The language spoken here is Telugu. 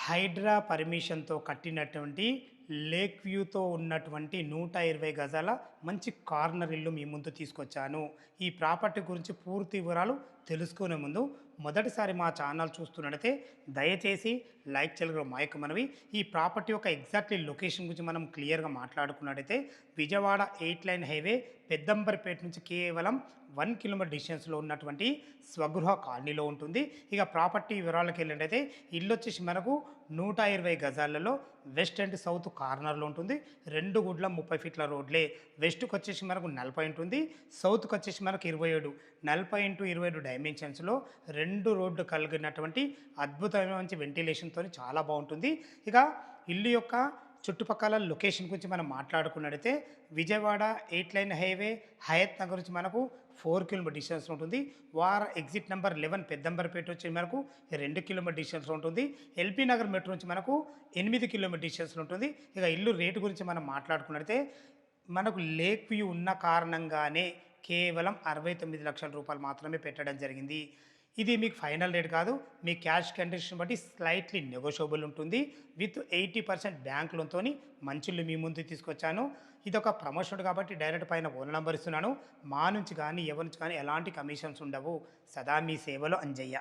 హైడ్రా పర్మిషన్‌తో కట్టినటువంటి లేక్ వ్యూతో ఉన్నటువంటి 120 గజాల మంచి కార్నర్ ఇల్లు మీ ముందు తీసుకొచ్చాను. ఈ ప్రాపర్టీ గురించి పూర్తి వివరాలు తెలుసుకునే ముందు మొదటిసారి మా ఛానల్ చూస్తున్నట్టయితే దయచేసి లైక్ చేయగలరు మా యొక్క మనవి. ఈ ప్రాపర్టీ యొక్క ఎగ్జాక్ట్లీ లొకేషన్ గురించి మనం క్లియర్‌గా మాట్లాడుకున్నట్టయితే విజయవాడ 8 లైన్ హైవే పెద్దంబర్పేట నుంచి కేవలం 1 కిలోమీటర్ డిస్టెన్స్‌లో ఉన్నటువంటి స్వగృహ కాలనీలో ఉంటుంది. ఇక ప్రాపర్టీ వివరాలకు వెళ్ళినట్టయితే ఇల్లు వచ్చేసి మనకు 120 గజాలలో వెస్ట్ అండ్ సౌత్ కార్నర్లో ఉంటుంది. 2 గుడ్ల 30 ఫీట్ల రోడ్లే. వెస్ట్‌కి వచ్చేసి మనకు 40 ఉంటుంది. సౌత్‌కి వచ్చేసి మనకు 27 40x27 డైమెన్షన్స్‌లో 2 రోడ్లు కలిగినటువంటి అద్భుతమైన మంచి వెంటిలేషన్‌తో చాలా బాగుంటుంది. ఇక ఇల్లు యొక్క చుట్టుపక్కల లొకేషన్ గురించి మనం మాట్లాడుకున్నట్టయితే విజయవాడ 8 లైన్ హైవే హయత్ నగర్ నుంచి మనకు 4 కిలోమీటర్ డిస్టెన్స్ ఉంటుంది. వార ఎగ్జిట్ నెంబర్ 11 పెద్దంబర్పేట వచ్చి మనకు 2 కిలోమీటర్ డిస్టెన్స్లో ఉంటుంది. ఎల్బీ నగర్ మెట్రో నుంచి మనకు 8 కిలోమీటర్ డిస్టెన్స్లో ఉంటుంది. ఇక ఇల్లు రేటు గురించి మనం మాట్లాడుకున్నట్టయితే మనకు లేక్ వ్యూ ఉన్న కారణంగానే కేవలం 69 లక్షల రూపాయలు మాత్రమే పెట్టడం జరిగింది. ఇది మీకు ఫైనల్ రేట్ కాదు. మీ క్యాష్ కండిషన్ బట్టి స్లైట్లీ నెగోషియబుల్ ఉంటుంది. విత్ 80% బ్యాంక్ లోన్‌తోని మంచి ఇల్లు మీ ముందుకు తీసుకొచ్చాను. ఇదొక ప్రమోషన్ కాబట్టి డైరెక్ట్ పైన ఫోన్ నంబర్ ఇస్తున్నాను. మా నుంచి కానీ ఎవరి నుంచి కానీ ఎలాంటి కమిషన్స్ ఉండవు. సదా మీ సేవలో అంజయ్య.